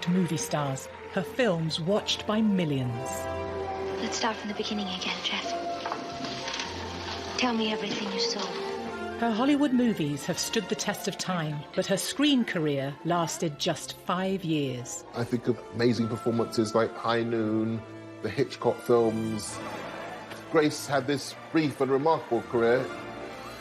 beloved movie stars, her films watched by millions. Let's start from the beginning again, Jeff. Tell me everything you saw. Her Hollywood movies have stood the test of time, but her screen career lasted just 5 years. I think of amazing performances like High Noon, the Hitchcock films. Grace had this brief and remarkable career.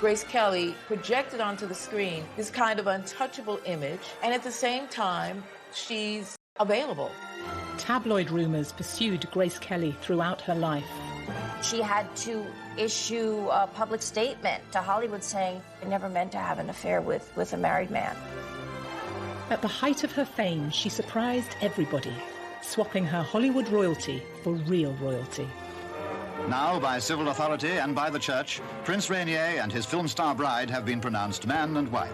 Grace Kelly projected onto the screen this kind of untouchable image, and at the same time, she's available. Tabloid rumours pursued Grace Kelly throughout her life. She had to issue a public statement to Hollywood saying, I never meant to have an affair with a married man. At the height of her fame, she surprised everybody, swapping her Hollywood royalty for real royalty. Now, by civil authority and by the church, Prince Rainier and his film star bride have been pronounced man and wife.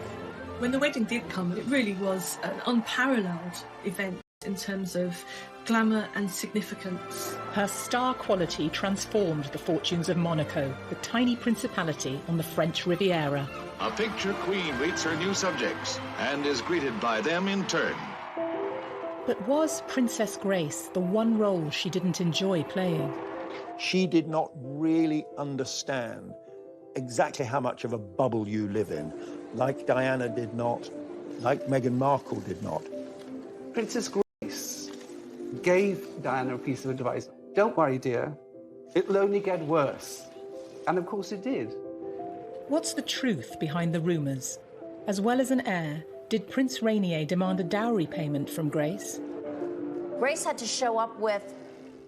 When the wedding did come, it really was an unparalleled event in terms of glamour and significance. Her star quality transformed the fortunes of Monaco, the tiny principality on the French Riviera. A picture queen greets her new subjects and is greeted by them in turn. But was Princess Grace the one role she didn't enjoy playing? She did not really understand exactly how much of a bubble you live in, like Diana did not, like Meghan Markle did not. Princess Grace gave Diana a piece of advice. Don't worry, dear. It'll only get worse. And of course it did. What's the truth behind the rumours? As well as an heir, did Prince Rainier demand a dowry payment from Grace? Grace had to show up with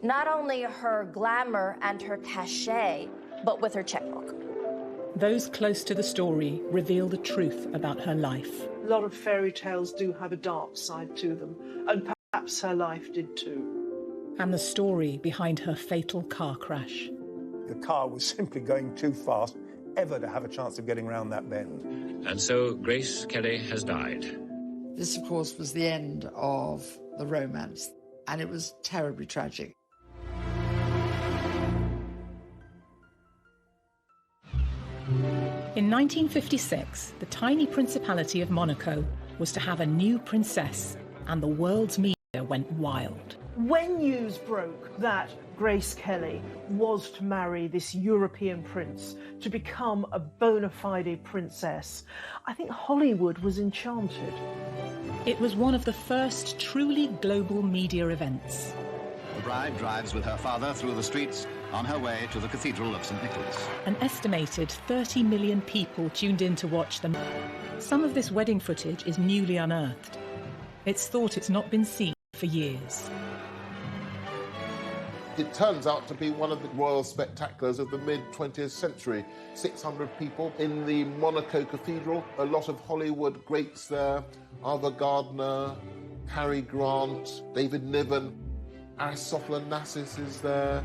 not only her glamour and her cachet, but with her checkbook. Those close to the story reveal the truth about her life. A lot of fairy tales do have a dark side to them, and perhaps her life did too. And the story behind her fatal car crash. The car was simply going too fast ever to have a chance of getting around that bend. And so Grace Kelly has died. This, of course, was the end of the romance, and it was terribly tragic. In 1956, the tiny principality of Monaco was to have a new princess, and the world's media went wild. When news broke that Grace Kelly was to marry this European prince to become a bona fide princess, I think Hollywood was enchanted. It was one of the first truly global media events. The bride drives with her father through the streets on her way to the Cathedral of St. Nicholas. An estimated 30 million people tuned in to watch them. Some of this wedding footage is newly unearthed. It's thought it's not been seen for years. It turns out to be one of the royal spectaculars of the mid-20th century. 600 people in the Monaco Cathedral, a lot of Hollywood greats there, Ava Gardner, Cary Grant, David Niven, Aristotle Onassis is there.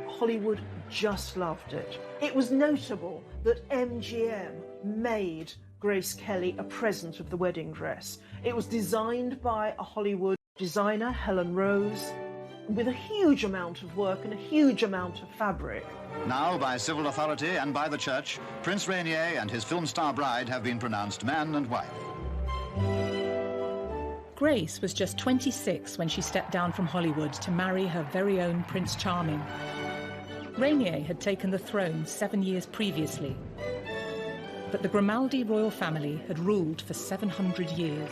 Hollywood just loved it. It was notable that MGM made Grace Kelly a present of the wedding dress. It was designed by a Hollywood designer, Helen Rose, with a huge amount of work and a huge amount of fabric. Now, by civil authority and by the church, Prince Rainier and his film star bride have been pronounced man and wife. Grace was just 26 when she stepped down from Hollywood to marry her very own Prince Charming. Rainier had taken the throne 7 years previously, but the Grimaldi royal family had ruled for 700 years.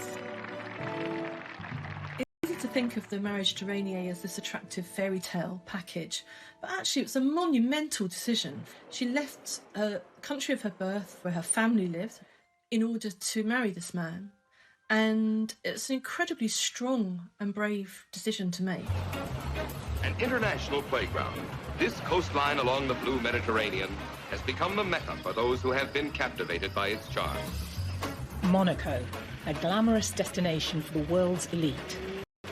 It's easy to think of the marriage to Rainier as this attractive fairy tale package, but actually it was a monumental decision. She left the country of her birth, where her family lived, in order to marry this man. And it's an incredibly strong and brave decision to make. An international playground, this coastline along the blue Mediterranean has become the mecca for those who have been captivated by its charms. Monaco, a glamorous destination for the world's elite.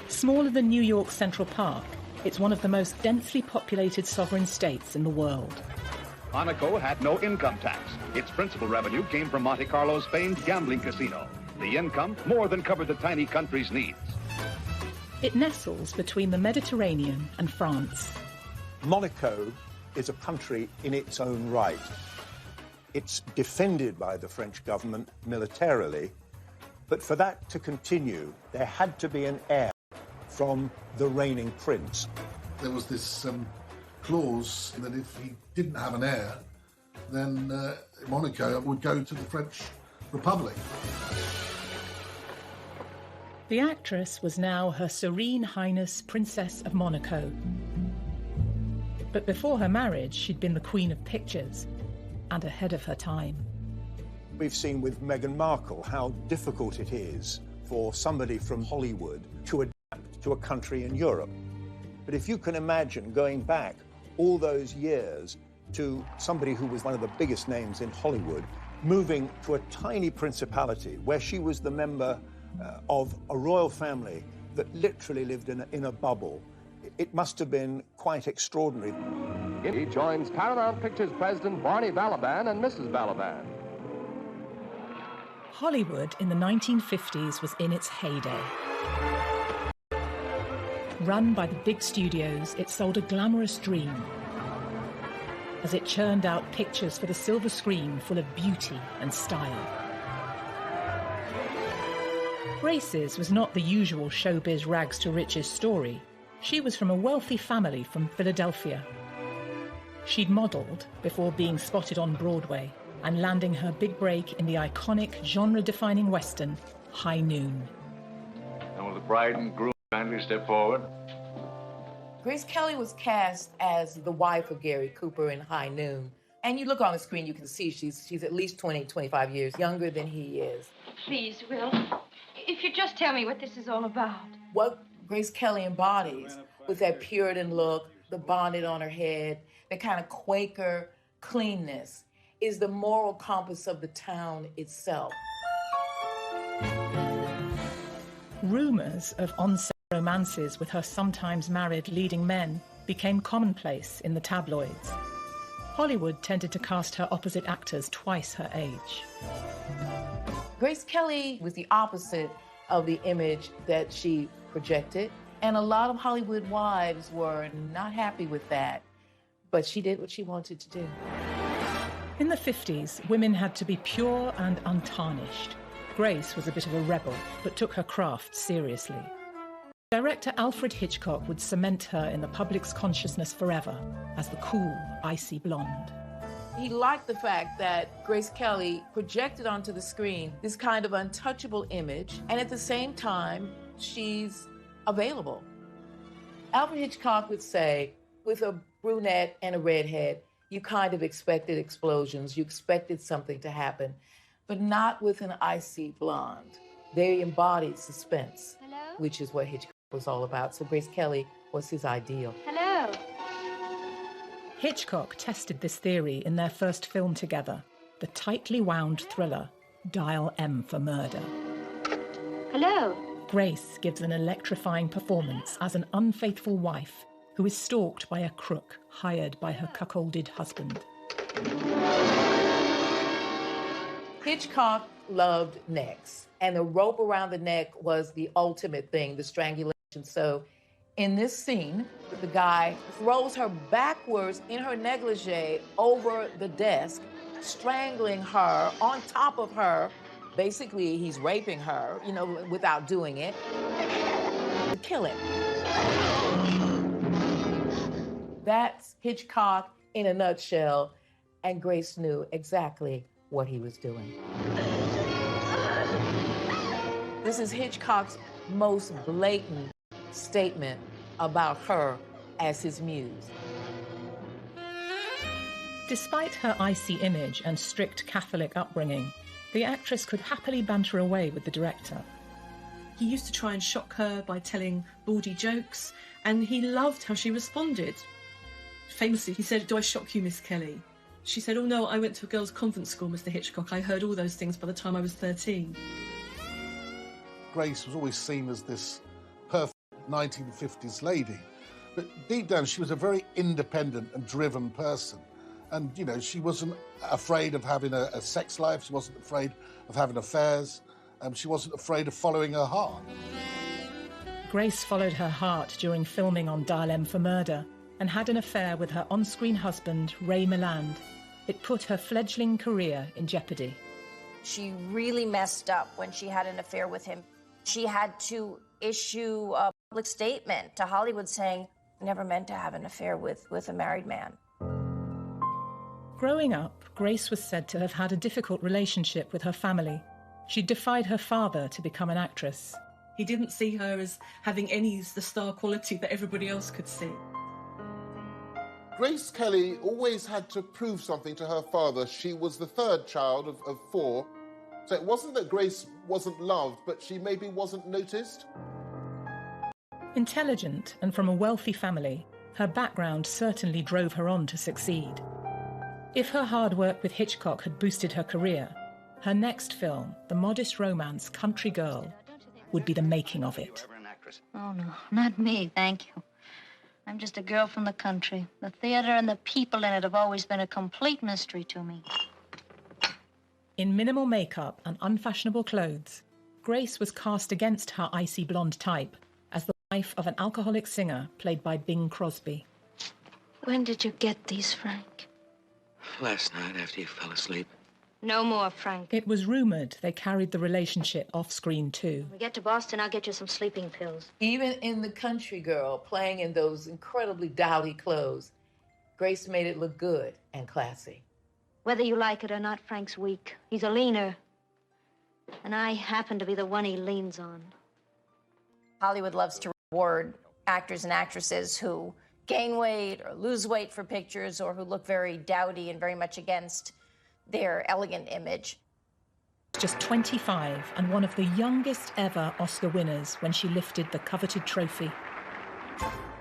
Smaller than New York's Central Park, it's one of the most densely populated sovereign states in the world. Monaco had no income tax. Its principal revenue came from Monte Carlo's famed gambling casino. The income more than covered the tiny country's needs. It nestles between the Mediterranean and France. Monaco is a country in its own right. It's defended by the French government militarily, But for that to continue, there had to be an heir from the reigning prince. There was this clause that if he didn't have an heir, then Monaco would go to the French Republic. The actress was now Her Serene Highness Princess of Monaco. But before her marriage, she'd been the Queen of Pictures and ahead of her time. We've seen with Meghan Markle how difficult it is for somebody from Hollywood to adapt to a country in Europe. But if you can imagine going back all those years to somebody who was one of the biggest names in Hollywood, moving to a tiny principality where she was the member of a royal family that literally lived in a bubble, it must have been quite extraordinary. He joins Paramount Pictures president Barney Balaban and Mrs. Balaban. Hollywood in the 1950s was in its heyday. Run by the big studios, it sold a glamorous dream as it churned out pictures for the silver screen full of beauty and style. Grace's was not the usual showbiz rags to riches story. She was from a wealthy family from Philadelphia. She'd modelled before being spotted on Broadway and landing her big break in the iconic genre-defining western, High Noon. And will the bride and groom kindly step forward? Grace Kelly was cast as the wife of Gary Cooper in High Noon. And you look on the screen, you can see she's at least 20, 25 years younger than he is. Please, Will, if you just tell me what this is all about. What Grace Kelly embodies with that Puritan look, the bonnet on her head, that kind of Quaker cleanness, is the moral compass of the town itself. Rumours of on-set romances with her sometimes married leading men became commonplace in the tabloids. Hollywood tended to cast her opposite actors twice her age. Grace Kelly was the opposite of the image that she projected, and a lot of Hollywood wives were not happy with that, but she did what she wanted to do. In the 50s, women had to be pure and untarnished. Grace was a bit of a rebel, but took her craft seriously. Director Alfred Hitchcock would cement her in the public's consciousness forever as the cool, icy blonde. He liked the fact that Grace Kelly projected onto the screen this kind of untouchable image, and at the same time, she's available. Alfred Hitchcock would say, with a brunette and a redhead, you kind of expected explosions, you expected something to happen, but not with an icy blonde. They embodied suspense, which is what Hitchcock was all about. So Grace Kelly was his ideal. Hello. Hitchcock tested this theory in their first film together, the tightly wound thriller, Dial M for Murder. Hello. Grace gives an electrifying performance as an unfaithful wife who is stalked by a crook hired by her cuckolded husband. Hitchcock loved necks, and the rope around the neck was the ultimate thing, the strangulation. So in this scene, the guy throws her backwards in her negligee over the desk, strangling her on top of her. Basically, he's raping her, without doing it, to kill him. That's Hitchcock in a nutshell, and Grace knew exactly what he was doing. This is Hitchcock's most blatant statement about her as his muse. Despite her icy image and strict Catholic upbringing, the actress could happily banter away with the director. He used to try and shock her by telling bawdy jokes, and he loved how she responded. Famously, he said, "Do I shock you, Miss Kelly?" She said, "Oh no, I went to a girls' convent school, Mr. Hitchcock. I heard all those things by the time I was 13. Grace was always seen as this perfect 1950s lady. But deep down, she was a very independent and driven person. And, she wasn't afraid of having a sex life. She wasn't afraid of having affairs. She wasn't afraid of following her heart. Grace followed her heart during filming on Dial M for Murder and had an affair with her on-screen husband, Ray Milland. It put her fledgling career in jeopardy. She really messed up when she had an affair with him. She had to issue a public statement to Hollywood saying, I never meant to have an affair with a married man. Growing up, Grace was said to have had a difficult relationship with her family. She defied her father to become an actress. He didn't see her as having any of the star quality that everybody else could see. Grace Kelly always had to prove something to her father. She was the third child of four. So it wasn't that Grace wasn't loved, but she maybe wasn't noticed. Intelligent and from a wealthy family, her background certainly drove her on to succeed. If her hard work with Hitchcock had boosted her career, her next film, the modest romance Country Girl, would be the making of it. Oh, no, not me, thank you. I'm just a girl from the country. The theater and the people in it have always been a complete mystery to me. In minimal makeup and unfashionable clothes, Grace was cast against her icy blonde type as the wife of an alcoholic singer played by Bing Crosby. When did you get these, Frank? Last night after you fell asleep. No more, Frank. It was rumoured they carried the relationship off-screen too. When we get to Boston, I'll get you some sleeping pills. Even in The Country Girl, playing in those incredibly dowdy clothes, Grace made it look good and classy. Whether you like it or not, Frank's weak. He's a leaner. And I happen to be the one he leans on. Hollywood loves to reward actors and actresses who gain weight or lose weight for pictures or who look very dowdy and very much against their elegant image. Just 25 and one of the youngest ever Oscar winners when she lifted the coveted trophy.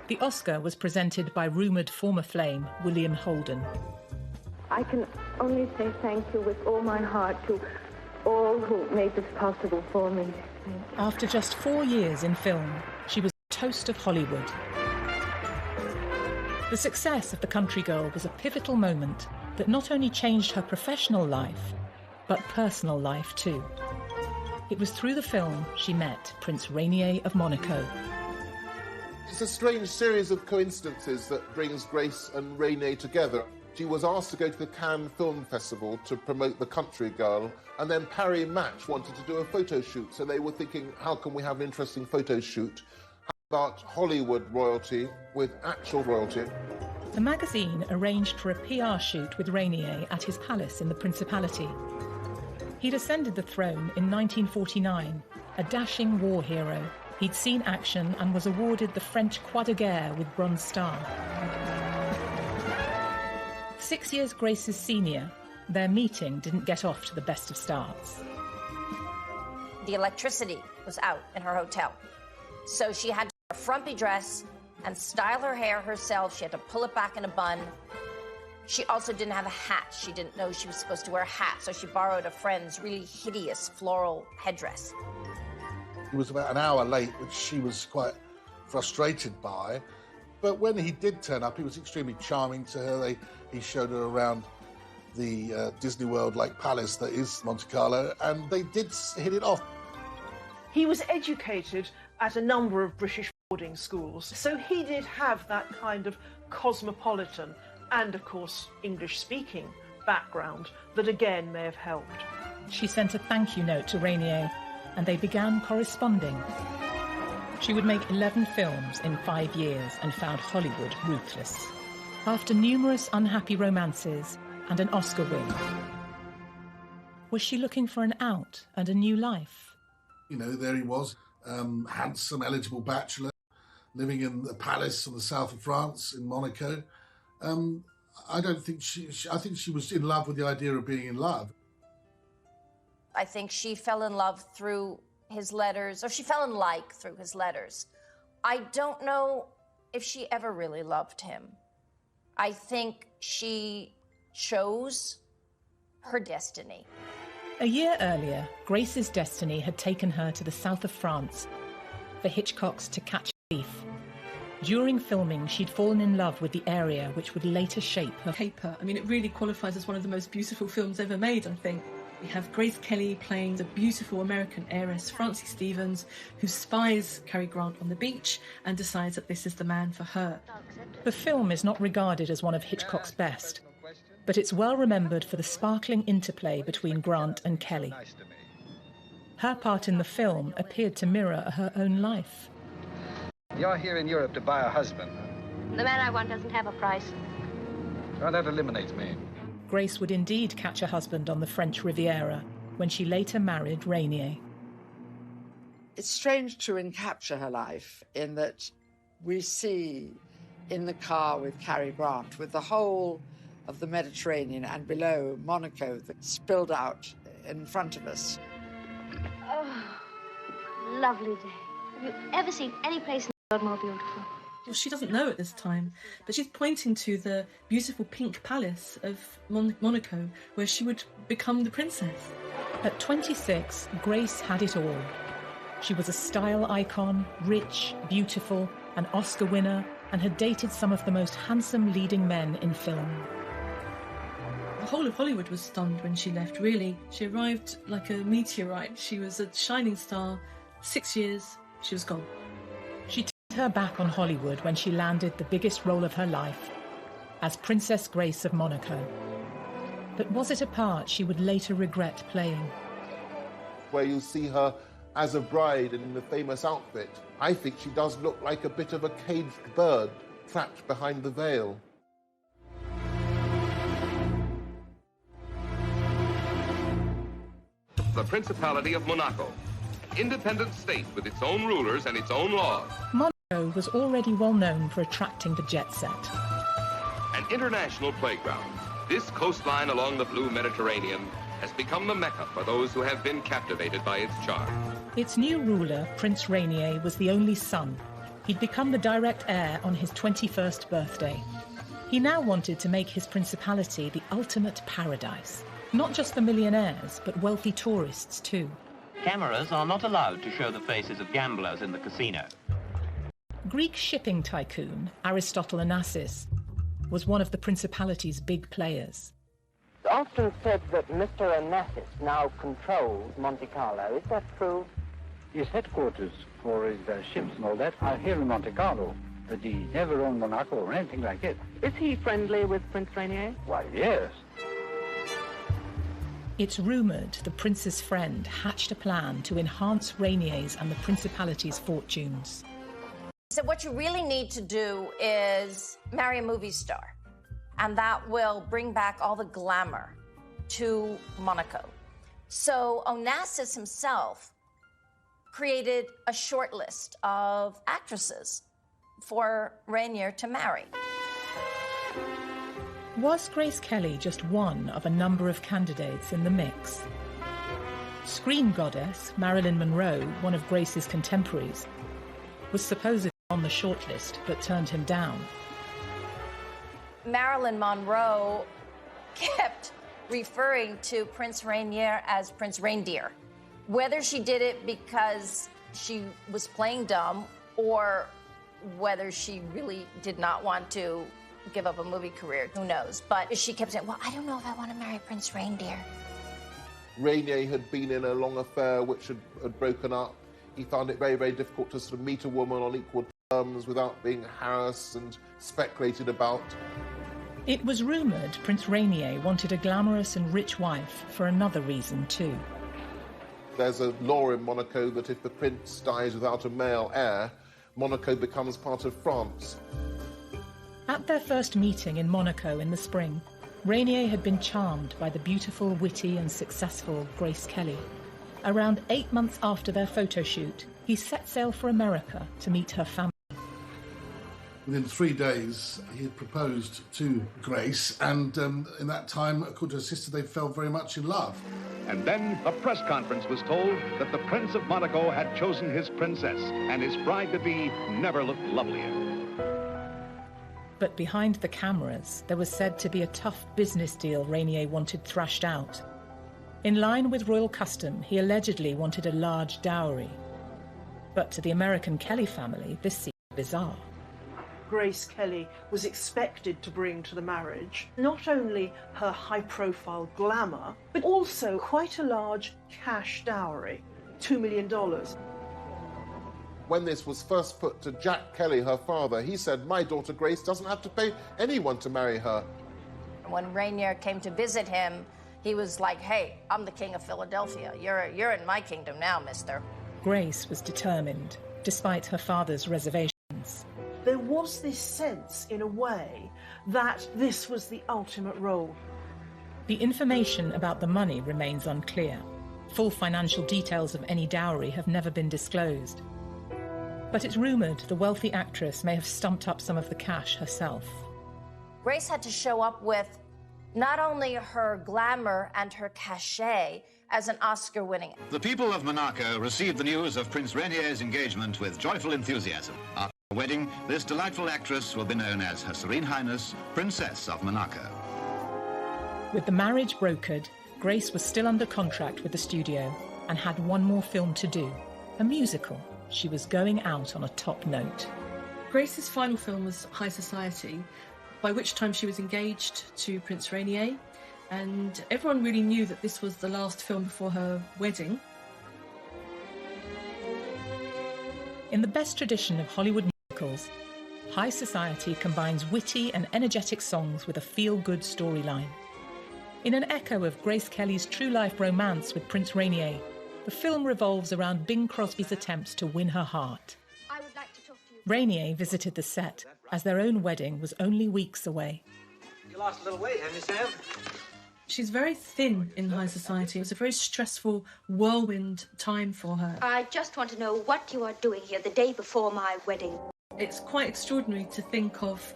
The Oscar was presented by rumoured former flame William Holden. I can only say thank you with all my heart to all who made this possible for me. Thank you. After just 4 years in film, she was the toast of Hollywood. The success of The Country Girl was a pivotal moment that not only changed her professional life, but personal life too. It was through the film she met Prince Rainier of Monaco. It's a strange series of coincidences that brings Grace and Rainier together. She was asked to go to the Cannes Film Festival to promote The Country Girl, and then Parry Match wanted to do a photo shoot, so they were thinking, how can we have an interesting photo shoot? How about Hollywood royalty with actual royalty? The magazine arranged for a PR shoot with Rainier at his palace in the Principality. He'd ascended the throne in 1949, a dashing war hero. He'd seen action and was awarded the French Croix de Guerre with Bronze Star. 6 years Grace's senior, their meeting didn't get off to the best of starts. The electricity was out in her hotel, so she had to wear a frumpy dress and style her hair herself. She had to pull it back in a bun. She also didn't have a hat. She didn't know she was supposed to wear a hat, so she borrowed a friend's really hideous floral headdress. He was about an hour late, which she was quite frustrated by. But when he did turn up, he was extremely charming to her. He showed her around the Disney World-like palace that is Monte Carlo, and they did hit it off. He was educated at a number of British boarding schools, so he did have that kind of cosmopolitan and, of course, English-speaking background that again may have helped. She sent a thank you note to Rainier, and they began corresponding. She would make 11 films in 5 years and found Hollywood ruthless. After numerous unhappy romances and an Oscar win, was she looking for an out and a new life? You know, there he was, handsome, eligible bachelor, living in the palace in the south of France, in Monaco. I think she was in love with the idea of being in love. I think she fell in love through his letters, or she fell in like through his letters. I don't know if she ever really loved him. I think she chose her destiny. A year earlier, Grace's destiny had taken her to the south of France for Hitchcock's To Catch a Thief. During filming, she'd fallen in love with the area which would later shape her paper. I mean, it really qualifies as one of the most beautiful films ever made, I think. We have Grace Kelly playing the beautiful American heiress, Francie Stevens, who spies Cary Grant on the beach and decides that this is the man for her. The film is not regarded as one of Hitchcock's best, but it's well remembered for the sparkling interplay between Grant and Kelly. Her part in the film appeared to mirror her own life. You're here in Europe to buy a husband. The man I want doesn't have a price. Well, that eliminates me. Grace would indeed catch a husband on the French Riviera when she later married Rainier. It's strange to encapture her life in that we see in the car with Cary Grant, with the whole of the Mediterranean and below Monaco that spilled out in front of us. Oh, lovely day. Have you ever seen any place in the world more beautiful? Well, she doesn't know at this time, but she's pointing to the beautiful pink palace of Monaco, where she would become the princess. At 26, Grace had it all. She was a style icon, rich, beautiful, an Oscar winner, and had dated some of the most handsome leading men in film. The whole of Hollywood was stunned when she left, really. She arrived like a meteorite. She was a shining star. 6 years, she was gone. She turned her back on Hollywood when she landed the biggest role of her life, as Princess Grace of Monaco. But was it a part she would later regret playing? Where you see her as a bride in the famous outfit, I think she does look like a bit of a caged bird trapped behind the veil. The Principality of Monaco, independent state with its own rulers and its own laws. Monaco was already well known for attracting the jet set. An international playground, this coastline along the blue Mediterranean has become the Mecca for those who have been captivated by its charm. Its new ruler, Prince Rainier, was the only son. He'd become the direct heir on his 21st birthday. He now wanted to make his principality the ultimate paradise. Not just for millionaires, but wealthy tourists too. Cameras are not allowed to show the faces of gamblers in the casino. Greek shipping tycoon Aristotle Onassis was one of the principality's big players. It's often said that Mr. Onassis now controls Monte Carlo. Is that true? His headquarters for his ships and all that are here in Monte Carlo, but he never owned Monaco or anything like it. Is he friendly with Prince Rainier? Why, yes. It's rumoured the prince's friend hatched a plan to enhance Rainier's and the principality's fortunes. So what you really need to do is marry a movie star, and that will bring back all the glamour to Monaco. So Onassis himself created a short list of actresses for Rainier to marry. Was Grace Kelly just one of a number of candidates in the mix? Screen goddess Marilyn Monroe, one of Grace's contemporaries, was supposedly on the shortlist but turned him down. Marilyn Monroe kept referring to Prince Rainier as Prince Reindeer. Whether she did it because she was playing dumb or whether she really did not want to give up a movie career, who knows? But she kept saying, well, I don't know if I want to marry Prince Reindeer. Rainier had been in a long affair which had broken up. He found it very, very difficult to sort of meet a woman on equal terms without being harassed and speculated about. It was rumoured Prince Rainier wanted a glamorous and rich wife for another reason too. There's a law in Monaco that if the prince dies without a male heir, Monaco becomes part of France. At their first meeting in Monaco in the spring, Rainier had been charmed by the beautiful, witty and successful Grace Kelly. Around 8 months after their photo shoot, he set sail for America to meet her family. Within 3 days, he had proposed to Grace, and in that time, according to her sister, they fell very much in love. And then a press conference was told that the Prince of Monaco had chosen his princess, and his bride-to-be never looked lovelier. But behind the cameras, there was said to be a tough business deal Rainier wanted thrashed out. In line with royal custom, he allegedly wanted a large dowry. But to the American Kelly family, this seemed bizarre. Grace Kelly was expected to bring to the marriage not only her high-profile glamour, but also quite a large cash dowry, $2 million. When this was first put to Jack Kelly, her father, he said, my daughter Grace doesn't have to pay anyone to marry her. And when Rainier came to visit him, he was like, hey, I'm the king of Philadelphia. You're in my kingdom now, mister. Grace was determined, despite her father's reservations. There was this sense, in a way, that this was the ultimate role. The information about the money remains unclear. Full financial details of any dowry have never been disclosed. But it's rumoured the wealthy actress may have stumped up some of the cash herself. Grace had to show up with not only her glamour and her cachet as an Oscar-winning. The people of Monaco received the news of Prince Rainier's engagement with joyful enthusiasm. After the wedding, this delightful actress will be known as Her Serene Highness, Princess of Monaco. With the marriage brokered, Grace was still under contract with the studio and had one more film to do, a musical. She was going out on a top note. Grace's final film was High Society, by which time she was engaged to Prince Rainier, and everyone really knew that this was the last film before her wedding. In the best tradition of Hollywood musicals, High Society combines witty and energetic songs with a feel-good storyline. In an echo of Grace Kelly's true-life romance with Prince Rainier, the film revolves around Bing Crosby's attempts to win her heart. I would like to talk to you. Rainier visited the set, as their own wedding was only weeks away. You lost a little weight, haven't you, Sam? She's very thin in High Society. It was a very stressful whirlwind time for her. I just want to know what you are doing here the day before my wedding. It's quite extraordinary to think of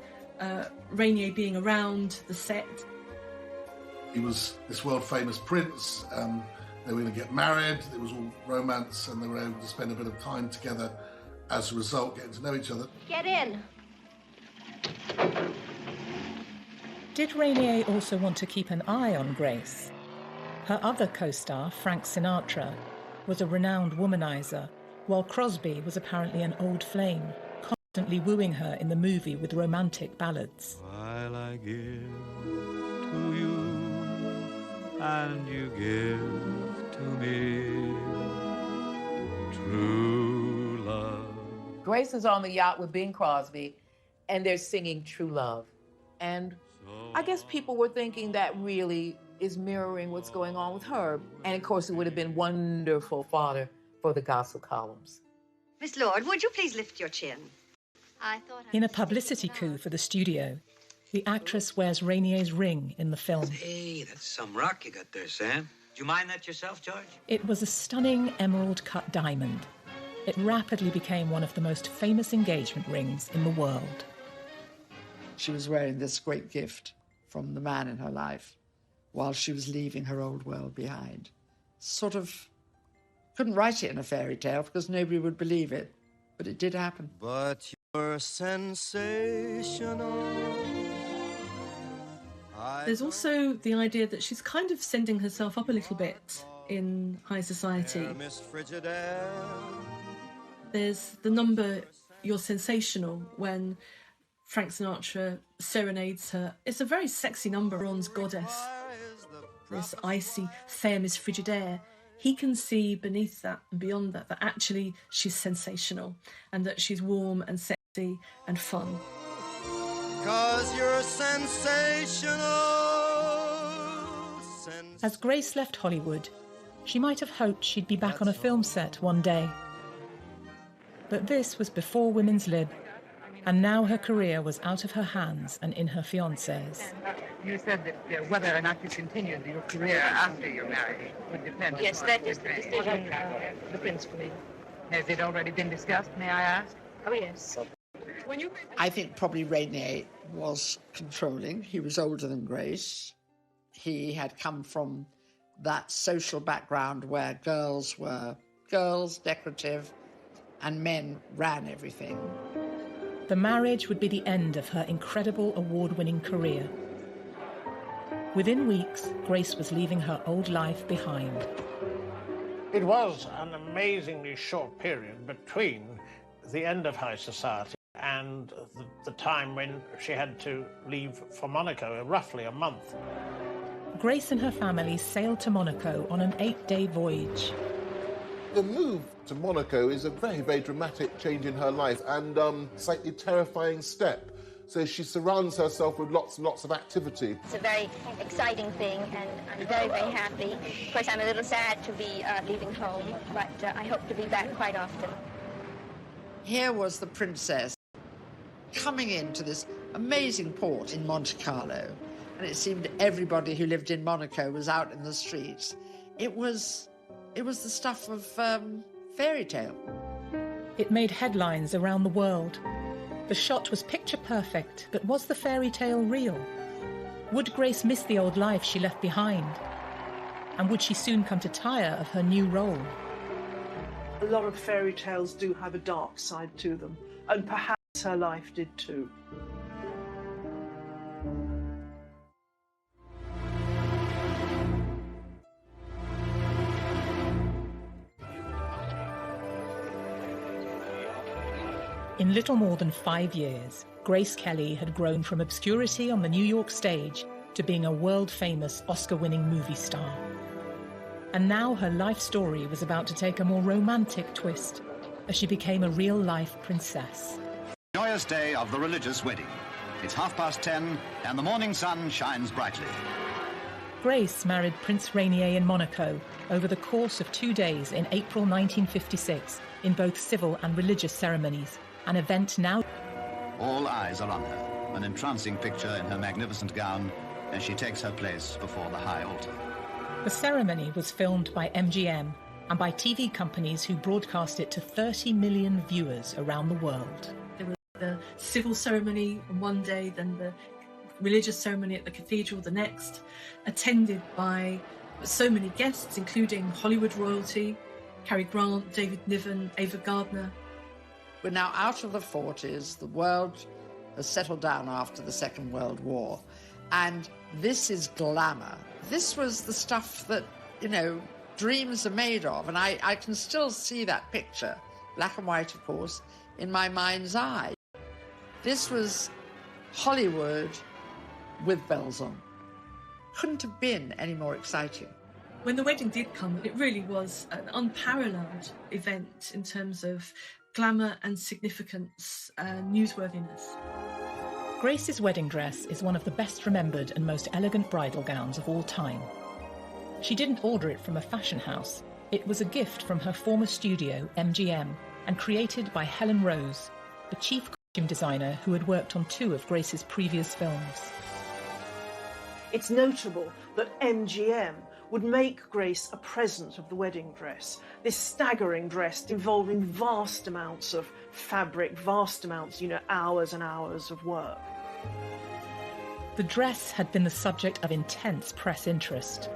Rainier being around the set. He was this world-famous prince, they were going to get married, it was all romance, and they were able to spend a bit of time together as a result, getting to know each other. Get in. Did Rainier also want to keep an eye on Grace? Her other co-star, Frank Sinatra, was a renowned womanizer, while Crosby was apparently an old flame, constantly wooing her in the movie with romantic ballads. While I give to you, and you give to me true love. Grace is on the yacht with Bing Crosby, and they're singing True Love. And I guess people were thinking that really is mirroring what's going on with her. And of course, it would have been wonderful fodder for the gossip columns. Miss Lord, would you please lift your chin? I thought In a publicity coup for the studio, the actress wears Rainier's ring in the film. Hey, that's some rock you got there, Sam. Do you mind that yourself, George? It was a stunning emerald-cut diamond. It rapidly became one of the most famous engagement rings in the world. She was wearing this great gift from the man in her life while she was leaving her old world behind. Sort of couldn't write it in a fairy tale because nobody would believe it, but it did happen. But you're sensational. There's also the idea that she's kind of sending herself up a little bit in High Society. There's the number You're Sensational when Frank Sinatra serenades her. It's a very sexy number, Bronze Goddess. This icy, fair Miss Frigidaire. He can see beneath that and beyond that actually she's sensational and that she's warm and sexy and fun. 'Cause you're sensational. As Grace left Hollywood, she might have hoped she'd be back on a film set one day. But this was before Women's Lib, and now her career was out of her hands and in her fiancé's. You said that whether or not you continued your career after your marriage would depend Yes, upon that is the decision the prince made. Has it already been discussed, may I ask? Oh, yes. I think probably Rainier was controlling. He was older than Grace. He had come from that social background where girls were girls, decorative, and men ran everything. The marriage would be the end of her incredible award-winning career. Within weeks, Grace was leaving her old life behind. It was an amazingly short period between the end of High Society and the time when she had to leave for Monaco, roughly a month. Grace and her family sailed to Monaco on an 8-day voyage. The move to Monaco is a very, very dramatic change in her life and slightly terrifying step. So she surrounds herself with lots and lots of activity. It's a very exciting thing, and I'm very, very happy. Of course, I'm a little sad to be leaving home, but I hope to be back quite often. Here was the princess coming into this amazing port in Monte Carlo, and it seemed everybody who lived in Monaco was out in the streets. It was the stuff of fairy tale. It made headlines around the world. The shot was picture perfect, but was the fairy tale real? Would Grace miss the old life she left behind? And would she soon come to tire of her new role? A lot of fairy tales do have a dark side to them, and perhaps her life did too. In little more than 5 years, Grace Kelly had grown from obscurity on the New York stage to being a world-famous Oscar-winning movie star. And now her life story was about to take a more romantic twist as she became a real-life princess. Joyous day of the religious wedding. It's 10:30 and the morning sun shines brightly. Grace married Prince Rainier in Monaco over the course of 2 days in April 1956 in both civil and religious ceremonies, an event now... All eyes are on her, an entrancing picture in her magnificent gown as she takes her place before the high altar. The ceremony was filmed by MGM and by TV companies who broadcast it to 30 million viewers around the world. There was the civil ceremony on one day, then the religious ceremony at the cathedral the next, attended by so many guests, including Hollywood royalty, Cary Grant, David Niven, Ava Gardner. We're now out of the 40s. The world has settled down after the Second World War. And this is glamour. This was the stuff that, you know, dreams are made of. And I can still see that picture, black and white, of course, in my mind's eye. This was Hollywood with bells on. Couldn't have been any more exciting. When the wedding did come, it really was an unparalleled event in terms of glamour and significance, newsworthiness. Grace's wedding dress is one of the best remembered and most elegant bridal gowns of all time. She didn't order it from a fashion house. It was a gift from her former studio, MGM, and created by Helen Rose, the chief costume designer who had worked on 2 of Grace's previous films. It's notable that MGM would make Grace a present of the wedding dress. This staggering dress involving vast amounts of fabric, vast amounts, hours and hours of work. The dress had been the subject of intense press interest.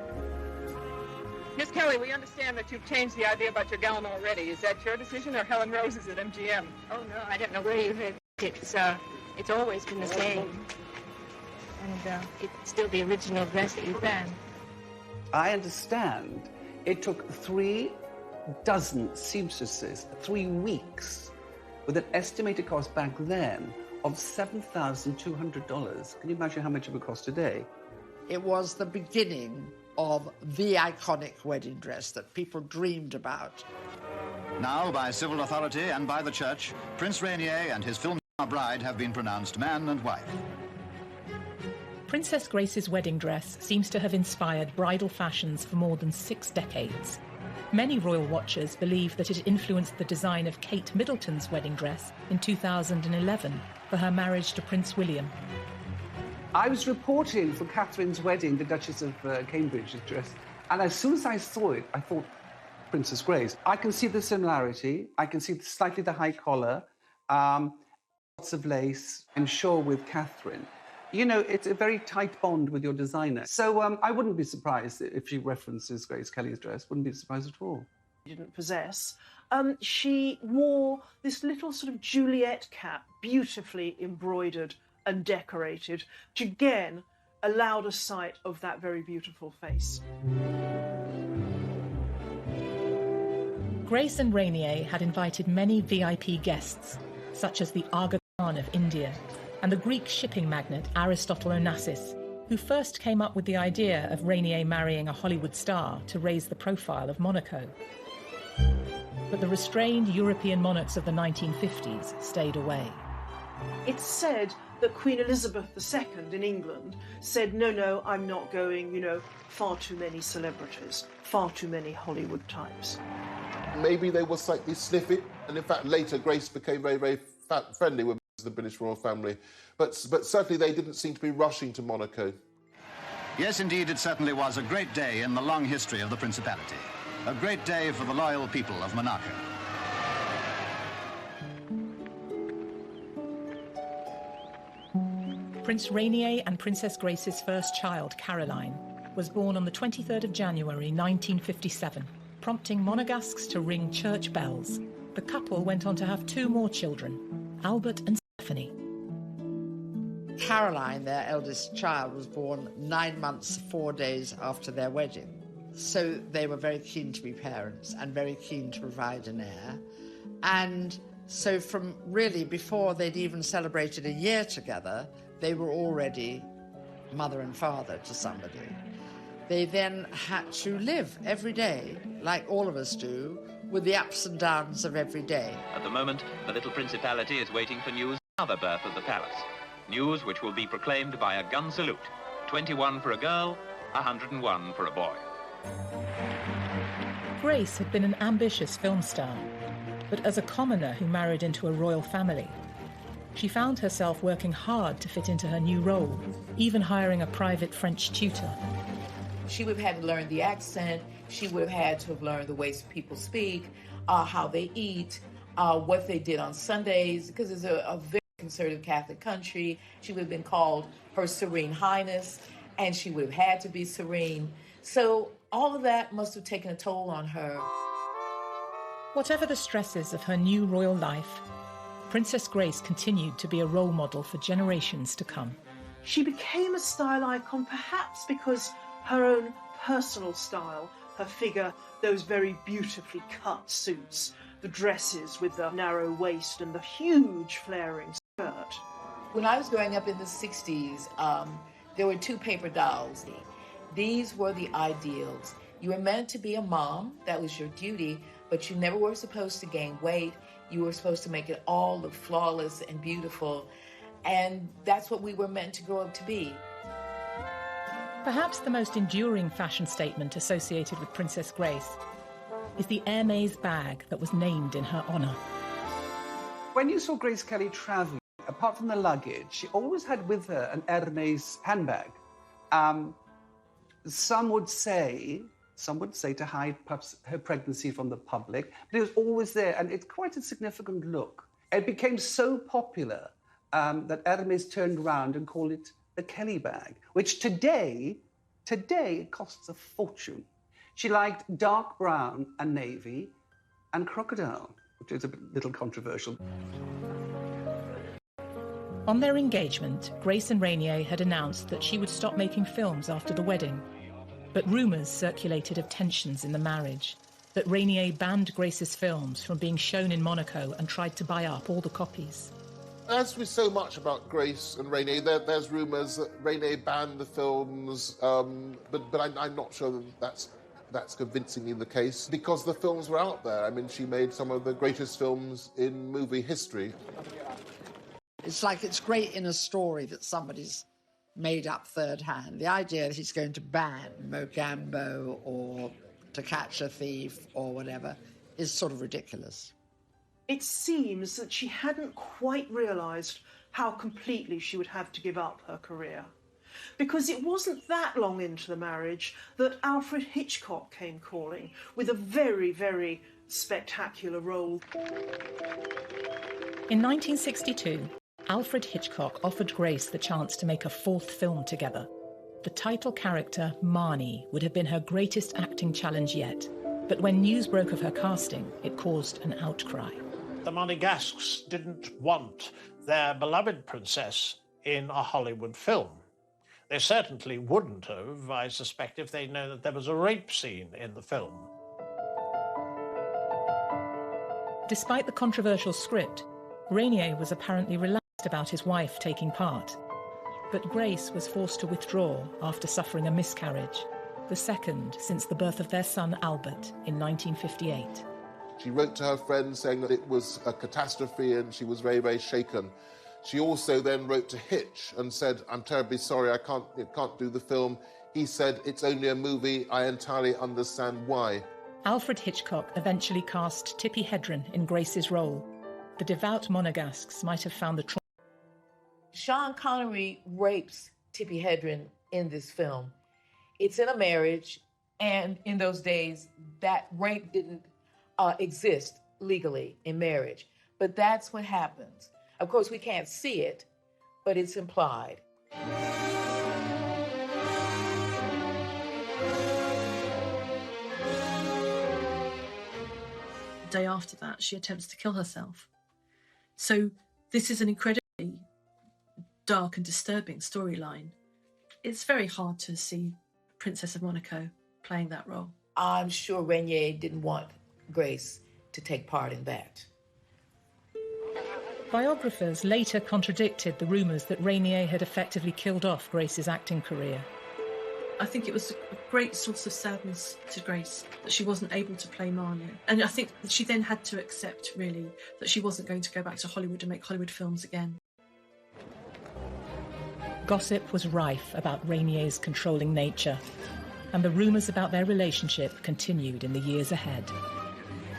Miss Kelly, we understand that you've changed the idea about your gown already. Is that your decision or Helen Rose's at MGM? Oh, no, I don't know where you heard it. It's always been the same. And it's still the original dress that you found. I understand it took 3 dozen seamstresses 3 weeks with an estimated cost back then of $7,200. Can you imagine how much it would cost today? It was the beginning of the iconic wedding dress that people dreamed about. Now, by civil authority and by the church, Prince Rainier and his film star bride have been pronounced man and wife. Princess Grace's wedding dress seems to have inspired bridal fashions for more than 6 decades. Many royal watchers believe that it influenced the design of Kate Middleton's wedding dress in 2011 for her marriage to Prince William. I was reporting for Catherine's wedding, the Duchess of Cambridge's dress, and as soon as I saw it, I thought, Princess Grace. I can see the similarity. I can see slightly the high collar, lots of lace, and sure with Catherine. You know, it's a very tight bond with your designer. So I wouldn't be surprised if she references Grace Kelly's dress. Wouldn't be surprised at all. She didn't possess. She wore this little sort of Juliet cap, beautifully embroidered and decorated, which again allowed a sight of that very beautiful face. Grace and Rainier had invited many VIP guests, such as the Aga Khan of India, and the Greek shipping magnate Aristotle Onassis, who first came up with the idea of Rainier marrying a Hollywood star to raise the profile of Monaco. But the restrained European monarchs of the 1950s stayed away. It's said that Queen Elizabeth II in England said, no, I'm not going, far too many celebrities, far too many Hollywood types. Maybe they were slightly sniffy, and in fact later Grace became very, very friendly with the British royal family, but certainly they didn't seem to be rushing to Monaco. Yes, indeed, it certainly was a great day in the long history of the Principality. A great day for the loyal people of Monaco. Prince Rainier and Princess Grace's first child, Caroline, was born on the 23rd of January 1957, prompting Monegasques to ring church bells. The couple went on to have 2 more children, Albert and Stephanie. Caroline, their eldest child, was born 9 months, 4 days after their wedding. So they were very keen to be parents and very keen to provide an heir. And so from really before they'd even celebrated a year together, they were already mother and father to somebody. They then had to live every day, like all of us do, with the ups and downs of every day. At the moment, the little principality is waiting for news of another birth of the palace. News which will be proclaimed by a gun salute. 21 for a girl, 101 for a boy. Grace had been an ambitious film star, but as a commoner who married into a royal family, she found herself working hard to fit into her new role, even hiring a private French tutor. She would have had to learn the accent. She would have had to have learned the ways people speak, how they eat, what they did on Sundays, because it's a very conservative Catholic country. She would have been called Her Serene Highness, and she would have had to be serene. So all of that must have taken a toll on her. Whatever the stresses of her new royal life, Princess Grace continued to be a role model for generations to come. She became a style icon perhaps because her own personal style, her figure, those very beautifully cut suits, the dresses with the narrow waist and the huge flaring skirt. When I was growing up in the 60s, there were 2 paper dolls. These were the ideals. You were meant to be a mom, that was your duty, but you never were supposed to gain weight. You were supposed to make it all look flawless and beautiful. And that's what we were meant to grow up to be. Perhaps the most enduring fashion statement associated with Princess Grace is the Hermès bag that was named in her honour. When you saw Grace Kelly travelling, apart from the luggage, she always had with her an Hermès handbag. Some would say to hide perhaps her pregnancy from the public, but it was always there, and it's quite a significant look. It became so popular that Hermès turned around and called it the Kelly bag, which today it costs a fortune. She liked dark brown and navy and crocodile, which is a little controversial. On their engagement, Grace and Rainier had announced that she would stop making films after the wedding. But rumours circulated of tensions in the marriage, that Rainier banned Grace's films from being shown in Monaco and tried to buy up all the copies. As with so much about Grace and Rainier, there's rumours that Rainier banned the films, but I'm not sure that that's convincingly the case, because the films were out there. I mean, she made some of the greatest films in movie history. It's like it's great in a story that somebody's made up third hand. The idea that he's going to ban Mogambo or To Catch a Thief or whatever is sort of ridiculous. It seems that she hadn't quite realised how completely she would have to give up her career. Because it wasn't that long into the marriage that Alfred Hitchcock came calling with a very, very spectacular role. In 1962, Alfred Hitchcock offered Grace the chance to make a 4th film together. The title character, Marnie, would have been her greatest acting challenge yet. But when news broke of her casting, it caused an outcry. The Monegasques didn't want their beloved princess in a Hollywood film. They certainly wouldn't have, I suspect, if they'd known that there was a rape scene in the film. Despite the controversial script, Rainier was apparently relaxed about his wife taking part. But Grace was forced to withdraw after suffering a miscarriage, the second since the birth of their son Albert in 1958. She wrote to her friends saying that it was a catastrophe and she was very, very shaken. She also then wrote to Hitch and said, "I'm terribly sorry, I can't do the film." He said, "It's only a movie, I entirely understand why." Alfred Hitchcock eventually cast Tippi Hedren in Grace's role. The devout Monegasques might have found the trauma. Sean Connery rapes Tippi Hedren in this film. It's in a marriage, and in those days, that rape didn't exist legally in marriage. But that's what happens. Of course, we can't see it, but it's implied. The day after that, she attempts to kill herself. So this is an incredibly dark and disturbing storyline. It's very hard to see Princess of Monaco playing that role. I'm sure Rainier didn't want Grace to take part in that. Biographers later contradicted the rumours that Rainier had effectively killed off Grace's acting career. I think it was a great source of sadness to Grace that she wasn't able to play Marnie. And I think that she then had to accept, really, that she wasn't going to go back to Hollywood and make Hollywood films again. Gossip was rife about Rainier's controlling nature, and the rumours about their relationship continued in the years ahead.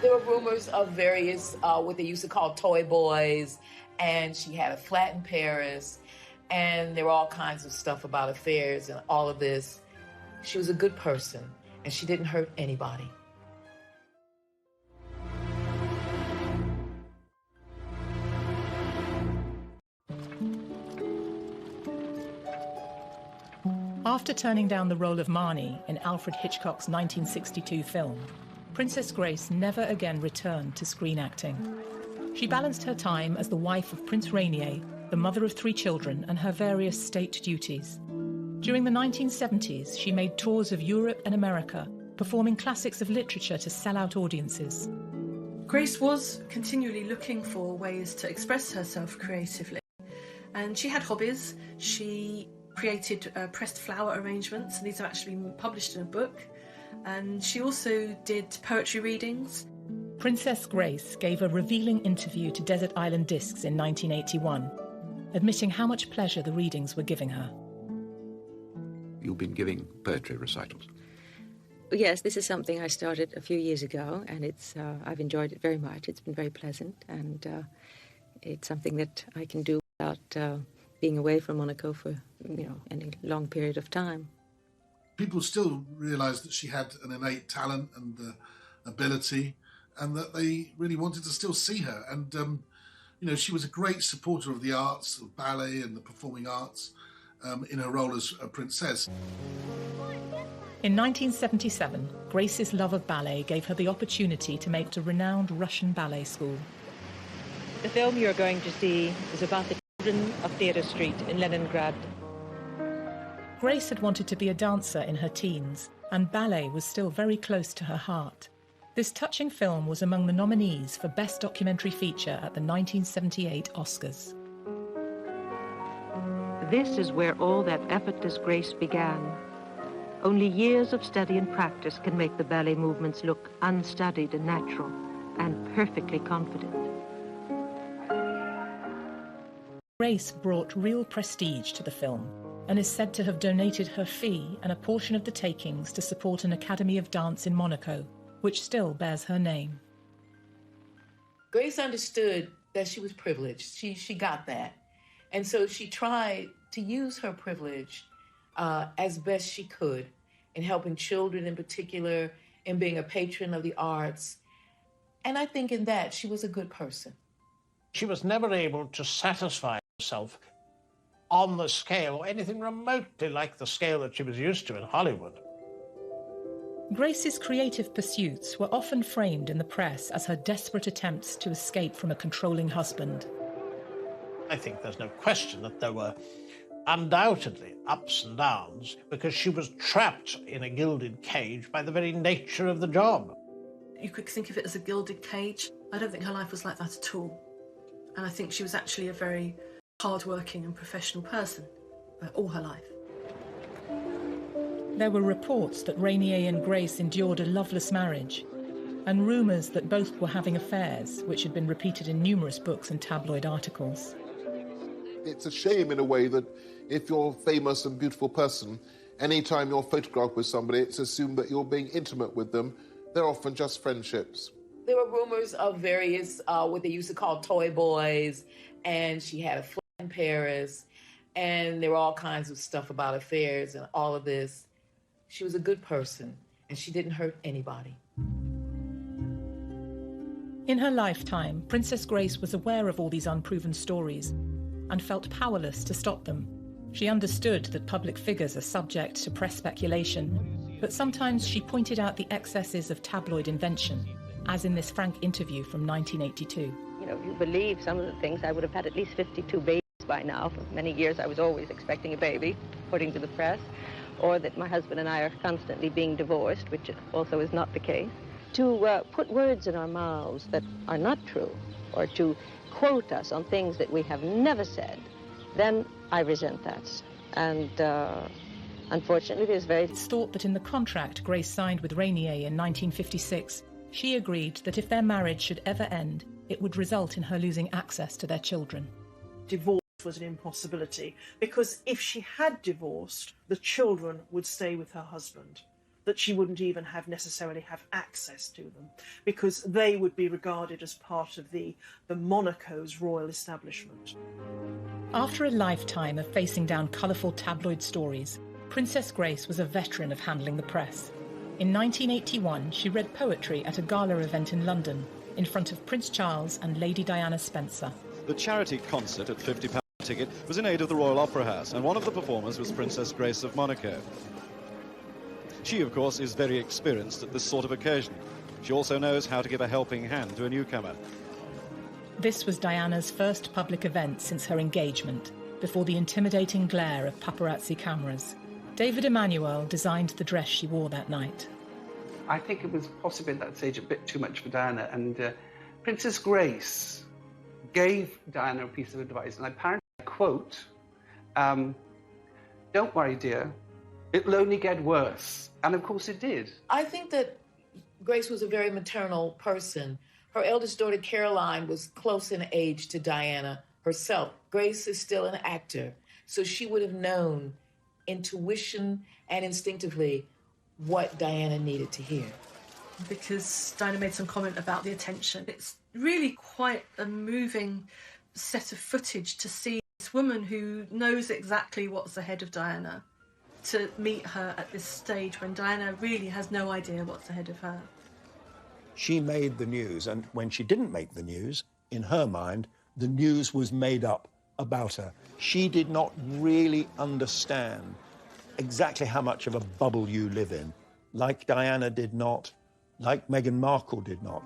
There were rumors of various, what they used to call toy boys, and she had a flat in Paris, and there were all kinds of stuff about affairs and all of this. She was a good person, and she didn't hurt anybody. After turning down the role of Marnie in Alfred Hitchcock's 1962 film, Princess Grace never again returned to screen acting. She balanced her time as the wife of Prince Rainier, the mother of 3 children, and her various state duties. During the 1970s, she made tours of Europe and America, performing classics of literature to sell-out audiences. Grace was continually looking for ways to express herself creatively, and she had hobbies. She created pressed flower arrangements, and these have actually been published in a book. And she also did poetry readings. Princess Grace gave a revealing interview to Desert Island Discs in 1981, admitting how much pleasure the readings were giving her. You've been giving poetry recitals? Yes, this is something I started a few years ago, and I've enjoyed it very much. It's been very pleasant, and it's something that I can do without being away from Monaco for any long period of time. People still realised that she had an innate talent and ability, and that they really wanted to still see her. And she was a great supporter of the arts, of ballet and the performing arts, in her role as a princess. In 1977, Grace's love of ballet gave her the opportunity to make a renowned Russian ballet school. The film you're going to see is about the children of Theatre Street in Leningrad. Grace had wanted to be a dancer in her teens, and ballet was still very close to her heart. This touching film was among the nominees for Best Documentary Feature at the 1978 Oscars. This is where all that effortless grace began. Only years of study and practice can make the ballet movements look unstudied and natural, and perfectly confident. Grace brought real prestige to the film, and is said to have donated her fee and a portion of the takings to support an Academy of Dance in Monaco, which still bears her name. Grace understood that she was privileged. She got that. And so she tried to use her privilege as best she could in helping children in particular, in being a patron of the arts. And I think in that she was a good person. She was never able to satisfy herself on the scale, anything remotely like the scale that she was used to in Hollywood. Grace's creative pursuits were often framed in the press as her desperate attempts to escape from a controlling husband. I think there's no question that there were undoubtedly ups and downs, because she was trapped in a gilded cage by the very nature of the job. You could think of it as a gilded cage. I don't think her life was like that at all. And I think she was actually a very hard-working and professional person all her life. There were reports that Rainier and Grace endured a loveless marriage, and rumours that both were having affairs, which had been repeated in numerous books and tabloid articles. It's a shame in a way that if you're a famous and beautiful person, anytime you're photographed with somebody, it's assumed that you're being intimate with them. They're often just friendships. There were rumors of various, what they used to call toy boys, and she had a flat in Paris, and there were all kinds of stuff about affairs and all of this. She was a good person, and she didn't hurt anybody. In her lifetime, Princess Grace was aware of all these unproven stories and felt powerless to stop them. She understood that public figures are subject to press speculation, but sometimes she pointed out the excesses of tabloid invention, as in this frank interview from 1982. You know, if you believe some of the things, I would have had at least 52 babies by now. For many years I was always expecting a baby, according to the press, or that my husband and I are constantly being divorced, which also is not the case. To put words in our mouths that are not true, or to quote us on things that we have never said, then I resent that. And unfortunately, there's very... It's thought that in the contract Grace signed with Rainier in 1956, she agreed that if their marriage should ever end, it would result in her losing access to their children. Divorce was an impossibility, because if she had divorced, the children would stay with her husband, that she wouldn't even necessarily have access to them, because they would be regarded as part of the Monaco's royal establishment. After a lifetime of facing down colourful tabloid stories, Princess Grace was a veteran of handling the press. In 1981, she read poetry at a gala event in London, in front of Prince Charles and Lady Diana Spencer. The charity concert at £50 ticket was in aid of the Royal Opera House, and one of the performers was Princess Grace of Monaco. She, of course, is very experienced at this sort of occasion. She also knows how to give a helping hand to a newcomer. This was Diana's first public event since her engagement, before the intimidating glare of paparazzi cameras. David Emanuel designed the dress she wore that night. I think it was possibly at that stage a bit too much for Diana, and Princess Grace gave Diana a piece of advice, and apparently, I quote, "Don't worry, dear, it'll only get worse." And of course it did. I think that Grace was a very maternal person. Her eldest daughter, Caroline, was close in age to Diana herself. Grace is still an actor, so she would have known intuition and instinctively what Diana needed to hear. Because Diana made some comment about the attention. It's really quite a moving set of footage to see this woman who knows exactly what's ahead of Diana, to meet her at this stage when Diana really has no idea what's ahead of her. She made the news, and when she didn't make the news, in her mind, the news was made up about her. She did not really understand exactly how much of a bubble you live in, like Diana did not, like Meghan Markle did not.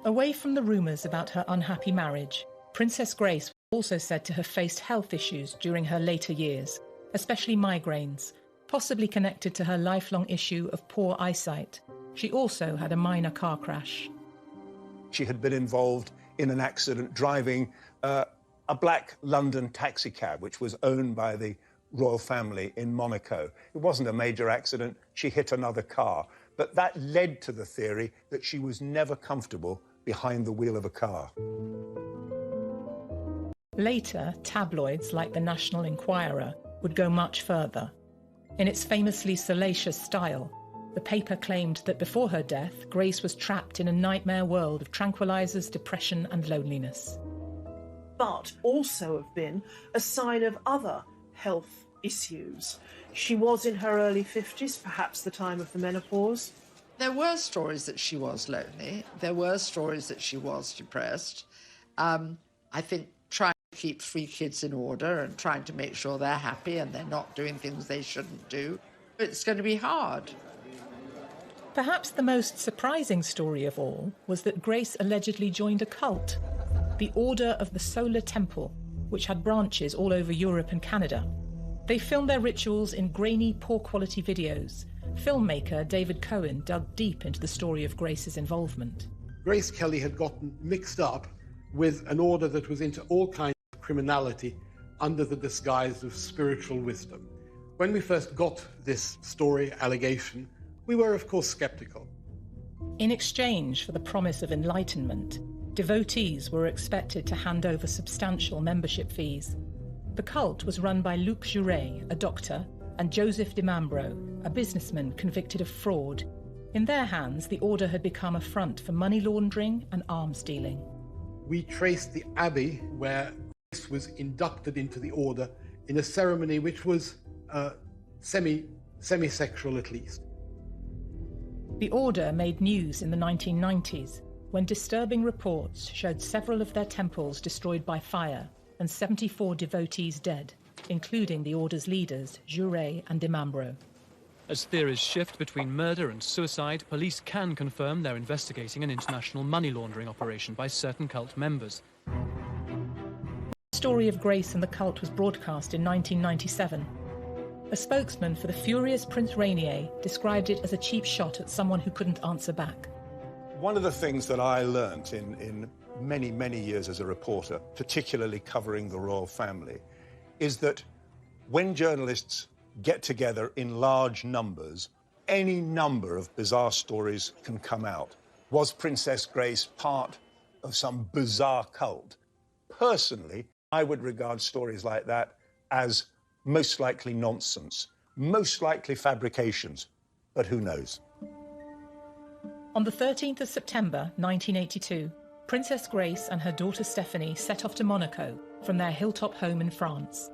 Away from the rumours about her unhappy marriage, Princess Grace was also said to have faced health issues during her later years, especially migraines, possibly connected to her lifelong issue of poor eyesight. She also had a minor car crash. She had been involved in an accident driving a black London taxicab, which was owned by the royal family in Monaco. It wasn't a major accident. She hit another car. But that led to the theory that she was never comfortable behind the wheel of a car. Later, tabloids like the National Enquirer would go much further. In its famously salacious style, the paper claimed that before her death, Grace was trapped in a nightmare world of tranquilizers, depression and loneliness. But also have been a sign of other health issues. She was in her early 50s, perhaps the time of the menopause. There were stories that she was lonely. There were stories that she was depressed. I think trying to keep 3 kids in order and trying to make sure they're happy and they're not doing things they shouldn't do, it's going to be hard. Perhaps the most surprising story of all was that Grace allegedly joined a cult, the Order of the Solar Temple, which had branches all over Europe and Canada. They filmed their rituals in grainy, poor-quality videos. Filmmaker David Cohen dug deep into the story of Grace's involvement. Grace Kelly had gotten mixed up with an order that was into all kinds of criminality under the disguise of spiritual wisdom. When we first got this story, allegation, we were, of course, skeptical. In exchange for the promise of enlightenment, Devotees were expected to hand over substantial membership fees. The cult was run by Luc Jouret, a doctor, and Joseph de Mambro, a businessman convicted of fraud. In their hands, the order had become a front for money laundering and arms dealing. We traced the abbey where Grace was inducted into the order in a ceremony which was semi-sexual at least. The order made news in the 1990s when disturbing reports showed several of their temples destroyed by fire and 74 devotees dead, including the order's leaders, Jouret and de Mambro. As theories shift between murder and suicide, police can confirm they're investigating an international money laundering operation by certain cult members. The story of Grace and the cult was broadcast in 1997. A spokesman for the furious Prince Rainier described it as a cheap shot at someone who couldn't answer back. One of the things that I learnt in many, many years as a reporter, particularly covering the royal family, is that when journalists get together in large numbers, any number of bizarre stories can come out. Was Princess Grace part of some bizarre cult? Personally, I would regard stories like that as most likely nonsense, most likely fabrications, but who knows? On the 13th of September 1982, Princess Grace and her daughter Stephanie set off to Monaco from their hilltop home in France.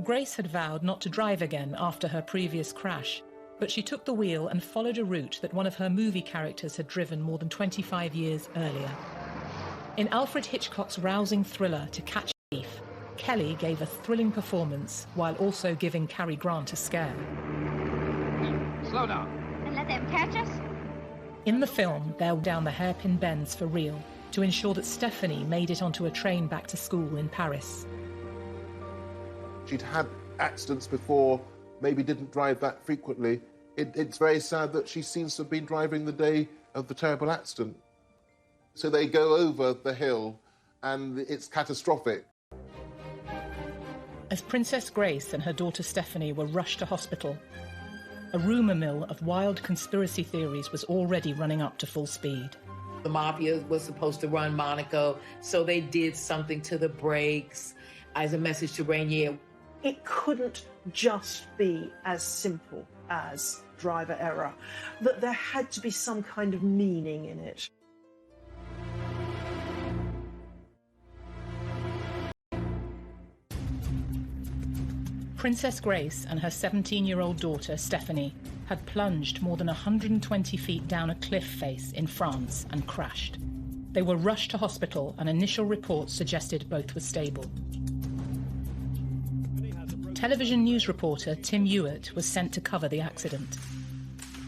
Grace had vowed not to drive again after her previous crash, but she took the wheel and followed a route that one of her movie characters had driven more than 25 years earlier. In Alfred Hitchcock's rousing thriller To Catch a Thief, Kelly gave a thrilling performance while also giving Cary Grant a scare. Slow down. And let them catch us? In the film, they're down the hairpin bends for real to ensure that Stephanie made it onto a train back to school in Paris. She'd had accidents before, maybe didn't drive that frequently. It's very sad that she seems to have been driving the day of the terrible accident. So they go over the hill and it's catastrophic. As Princess Grace and her daughter Stephanie were rushed to hospital, a rumour mill of wild conspiracy theories was already running up to full speed. The mafia was supposed to run Monaco, so they did something to the brakes as a message to Rainier. It couldn't just be as simple as driver error, that there had to be some kind of meaning in it. Princess Grace and her 17-year-old daughter, Stephanie, had plunged more than 120 feet down a cliff face in France and crashed. They were rushed to hospital and initial reports suggested both were stable. Television news reporter Tim Hewitt was sent to cover the accident.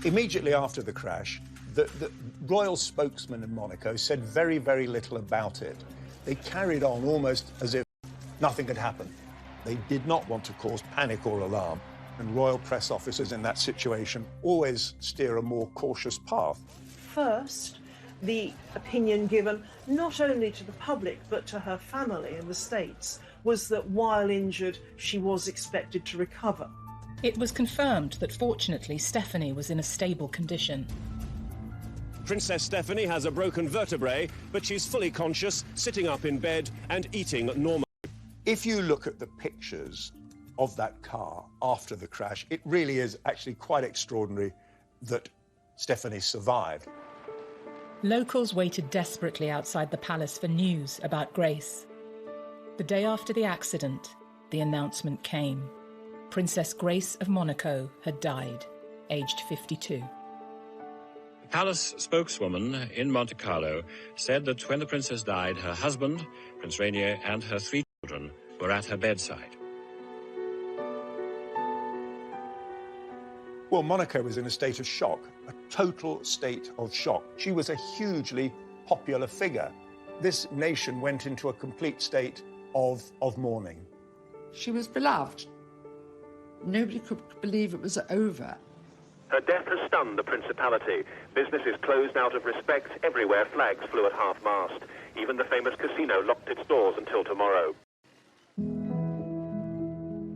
Immediately after the crash, the royal spokesman in Monaco said very, very little about it. They carried on almost as if nothing had happened. They did not want to cause panic or alarm, and royal press officers in that situation always steer a more cautious path. First, the opinion given not only to the public but to her family in the States was that while injured, she was expected to recover. It was confirmed that fortunately Stephanie was in a stable condition. Princess Stephanie has a broken vertebrae, but she's fully conscious, sitting up in bed and eating normally. If you look at the pictures of that car after the crash, it really is actually quite extraordinary that Stephanie survived. Locals waited desperately outside the palace for news about Grace. The day after the accident, the announcement came. Princess Grace of Monaco had died, aged 52. The palace spokeswoman in Monte Carlo said that when the princess died, her husband, Prince Rainier, and her 3 children were at her bedside. Well, Monaco was in a state of shock, a total state of shock. She was a hugely popular figure. This nation went into a complete state of mourning. She was beloved. Nobody could believe it was over. Her death has stunned the Principality. Business is closed out of respect. Everywhere flags flew at half-mast. Even the famous casino locked its doors until tomorrow.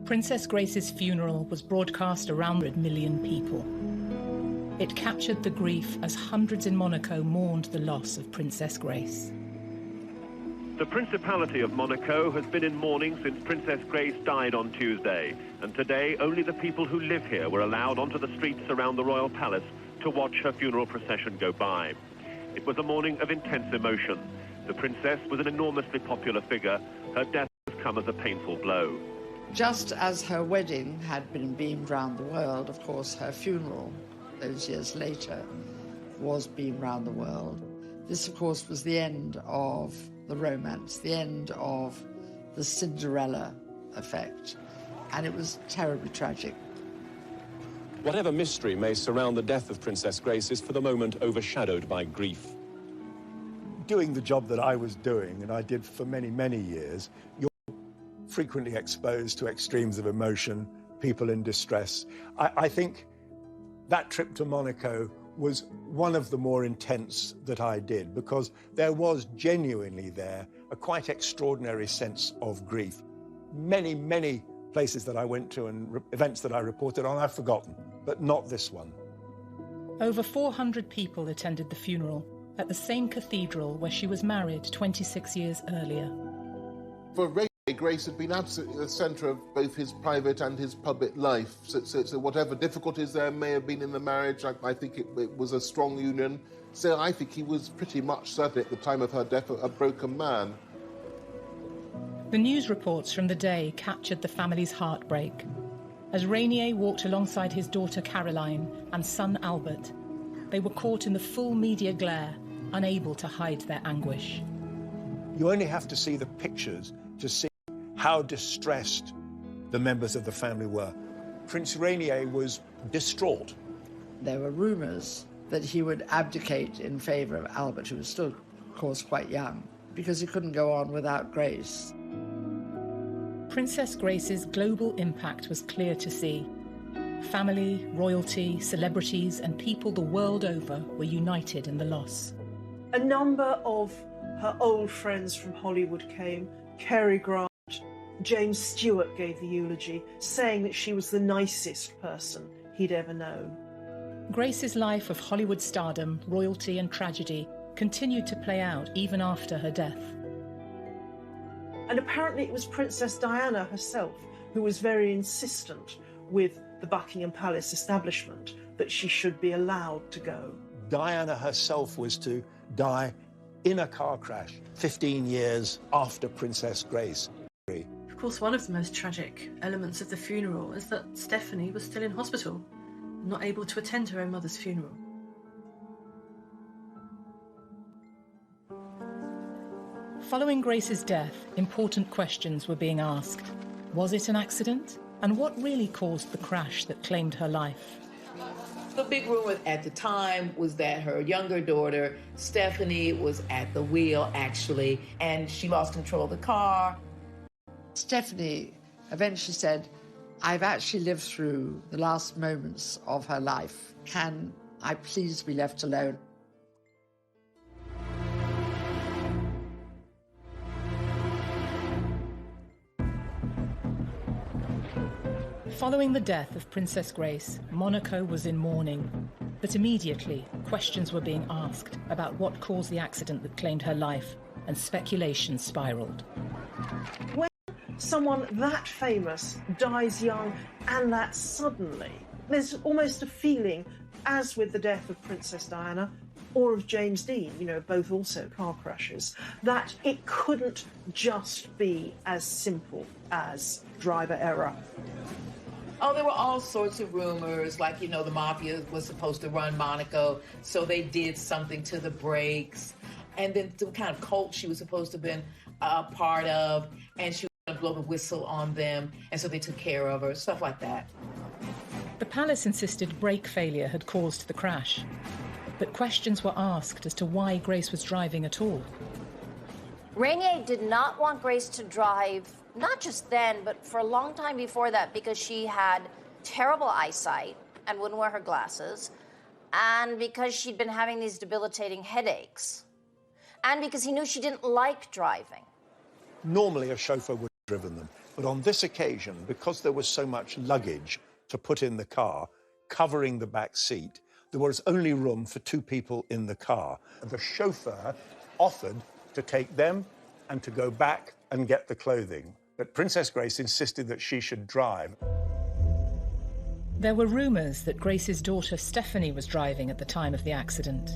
Princess Grace's funeral was broadcast around 100 million people. It captured the grief as hundreds in Monaco mourned the loss of Princess Grace. The Principality of Monaco has been in mourning since Princess Grace died on Tuesday, and today only the people who live here were allowed onto the streets around the royal palace to watch her funeral procession go by. It was a morning of intense emotion. The princess was an enormously popular figure. Her death has come as a painful blow. Just as her wedding had been beamed round the world, of course, her funeral, those years later, was beamed round the world. This, of course, was the end of the romance, the end of the Cinderella effect, and it was terribly tragic. Whatever mystery may surround the death of Princess Grace is for the moment overshadowed by grief. Doing the job that I was doing, and I did for many, many years, you're frequently exposed to extremes of emotion, people in distress. I think that trip to Monaco was one of the more intense that I did, because there was genuinely there a quite extraordinary sense of grief. Many, many places that I went to and events that I reported on, I've forgotten, but not this one. Over 400 people attended the funeral at the same cathedral where she was married 26 years earlier. For Rainier, Grace had been absolutely the centre of both his private and his public life. So whatever difficulties there may have been in the marriage, I think it was a strong union. So I think he was pretty much, certainly at the time of her death, a broken man. The news reports from the day captured the family's heartbreak. As Rainier walked alongside his daughter Caroline and son Albert, they were caught in the full media glare, unable to hide their anguish. You only have to see the pictures to see how distressed the members of the family were. Prince Rainier was distraught. There were rumours that he would abdicate in favour of Albert, who was still, of course, quite young, because he couldn't go on without Grace. Princess Grace's global impact was clear to see. Family, royalty, celebrities, and people the world over were united in the loss. A number of her old friends from Hollywood came. Cary Grant, James Stewart gave the eulogy, saying that she was the nicest person he'd ever known. Grace's life of Hollywood stardom, royalty and tragedy continued to play out even after her death. And apparently it was Princess Diana herself who was very insistent with the Buckingham Palace establishment that she should be allowed to go. Diana herself was to die in a car crash 15 years after Princess Grace. Of course, one of the most tragic elements of the funeral is that Stephanie was still in hospital, not able to attend her own mother's funeral. Following Grace's death, important questions were being asked. Was it an accident? And what really caused the crash that claimed her life? The big rumor at the time was that her younger daughter, Stephanie, was at the wheel, actually, and she lost control of the car. Stephanie eventually said, I've actually lived through the last moments of her life. Can I please be left alone? Following the death of Princess Grace, Monaco was in mourning. But immediately, questions were being asked about what caused the accident that claimed her life, and speculation spiraled. When someone that famous dies young and that suddenly, there's almost a feeling, as with the death of Princess Diana or of James Dean, both also car crashes, that it couldn't just be as simple as driver error. Oh, there were all sorts of rumors, like, the mafia was supposed to run Monaco, so they did something to the brakes. And then some kind of cult she was supposed to have been a part of, and she was going to blow the whistle on them, and so they took care of her, stuff like that. The palace insisted brake failure had caused the crash, but questions were asked as to why Grace was driving at all. Rainier did not want Grace to drive, not just then, but for a long time before that, because she had terrible eyesight and wouldn't wear her glasses, and because she'd been having these debilitating headaches, and because he knew she didn't like driving. Normally a chauffeur would have driven them, but on this occasion, because there was so much luggage to put in the car, covering the back seat, there was only room for 2 people in the car. The chauffeur offered to take them and to go back and get the clothing. But Princess Grace insisted that she should drive. There were rumours that Grace's daughter Stephanie was driving at the time of the accident.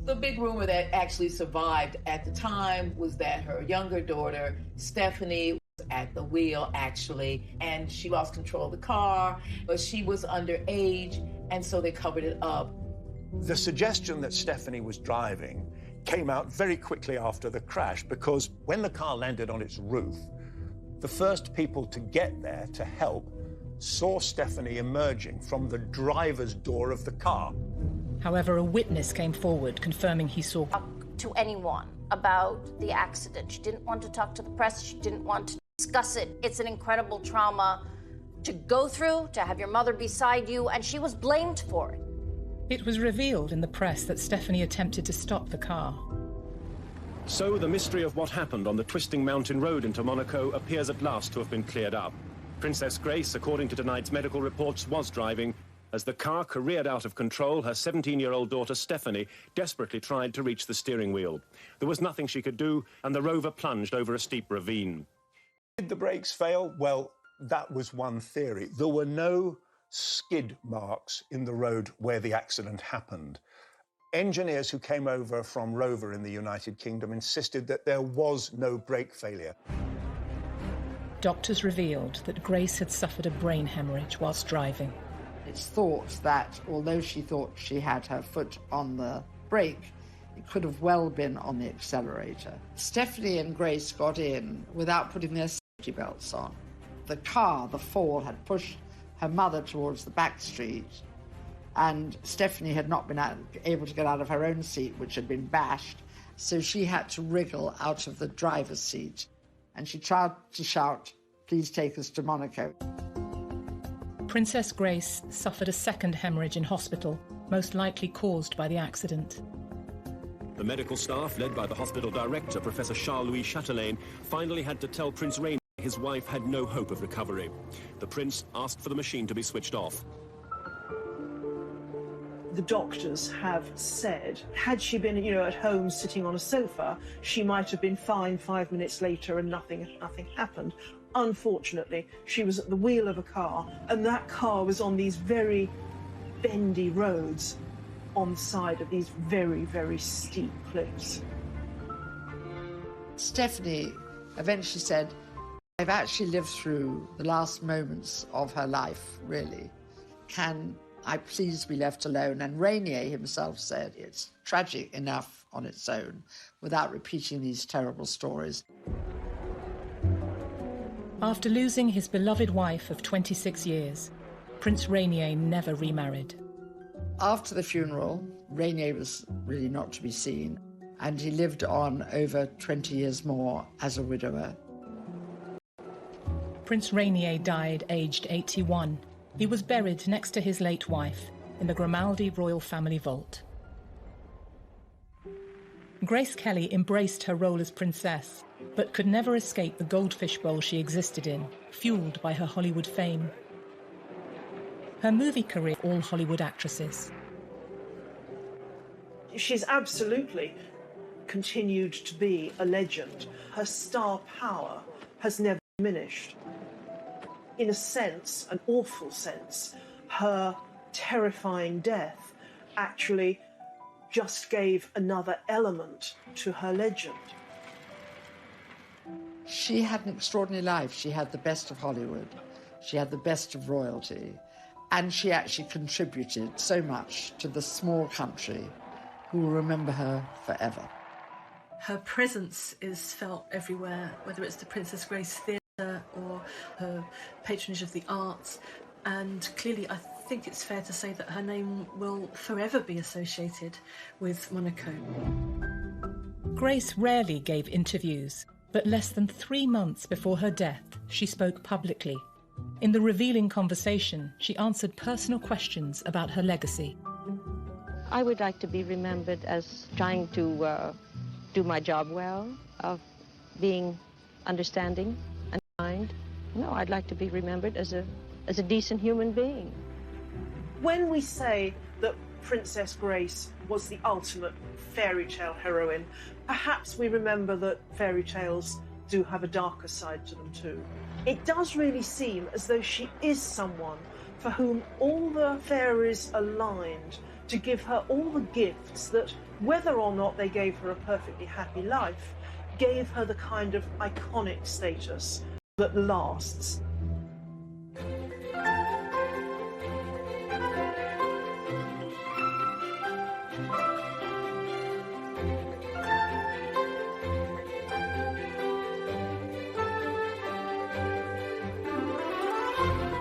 The big rumor that actually survived at the time was that her younger daughter, Stephanie, was at the wheel, actually, and she lost control of the car, but she was underage, and so they covered it up. The suggestion that Stephanie was driving came out very quickly after the crash, because when the car landed on its roof, the first people to get there to help saw Stephanie emerging from the driver's door of the car. However, a witness came forward confirming he saw... To anyone about the accident. She didn't want to talk to the press. She didn't want to discuss it. It's an incredible trauma to go through, to have your mother beside you, and she was blamed for it. It was revealed in the press that Stephanie attempted to stop the car. So the mystery of what happened on the twisting mountain road into Monaco appears at last to have been cleared up. Princess Grace, according to tonight's medical reports, was driving. As the car careered out of control, her 17-year-old daughter Stephanie desperately tried to reach the steering wheel. There was nothing she could do, and the Rover plunged over a steep ravine. Did the brakes fail? Well, that was one theory. There were no skid marks in the road where the accident happened. Engineers who came over from Rover in the United Kingdom insisted that there was no brake failure. Doctors revealed that Grace had suffered a brain hemorrhage whilst driving. It's thought that, although she thought she had her foot on the brake, it could have well been on the accelerator. Stephanie and Grace got in without putting their safety belts on. The car, the fall, had pushed her mother towards the back street, and Stephanie had not been able to get out of her own seat, which had been bashed, so she had to wriggle out of the driver's seat. And she tried to shout, "Please take us to Monaco." Princess Grace suffered a second hemorrhage in hospital, most likely caused by the accident. The medical staff, led by the hospital director, Professor Charles-Louis Chatelain, finally had to tell Prince Rainier his wife had no hope of recovery. The prince asked for the machine to be switched off. The doctors have said, had she been, at home sitting on a sofa, she might have been fine 5 minutes later and nothing happened. Unfortunately, she was at the wheel of a car, and that car was on these very bendy roads on the side of these very, very steep cliffs. Stephanie eventually said, "I've actually lived through the last moments of her life, really. Can I please be left alone?" And Rainier himself said, "It's tragic enough on its own without repeating these terrible stories." After losing his beloved wife of 26 years, Prince Rainier never remarried. After the funeral, Rainier was really not to be seen, and he lived on over 20 years more as a widower. Prince Rainier died aged 81. He was buried next to his late wife in the Grimaldi royal family vault. Grace Kelly embraced her role as princess, but could never escape the goldfish bowl she existed in, fueled by her Hollywood fame. Her movie career, all Hollywood actresses. She's absolutely continued to be a legend. Her star power has never diminished. In a sense, an awful sense, her terrifying death actually just gave another element to her legend. She had an extraordinary life. She had the best of Hollywood. She had the best of royalty. And she actually contributed so much to the small country who will remember her forever. Her presence is felt everywhere, whether it's the Princess Grace Theatre or her patronage of the arts. And clearly, I think it's fair to say that her name will forever be associated with Monaco. Grace rarely gave interviews, but less than 3 months before her death, she spoke publicly. In the revealing conversation, she answered personal questions about her legacy. I would like to be remembered as trying to do my job well, of being understanding and kind. No, I'd like to be remembered as a decent human being. When we say that Princess Grace was the ultimate fairy tale heroine. Perhaps we remember that fairy tales do have a darker side to them too. It does really seem as though she is someone for whom all the fairies aligned to give her all the gifts that, whether or not they gave her a perfectly happy life, gave her the kind of iconic status that lasts.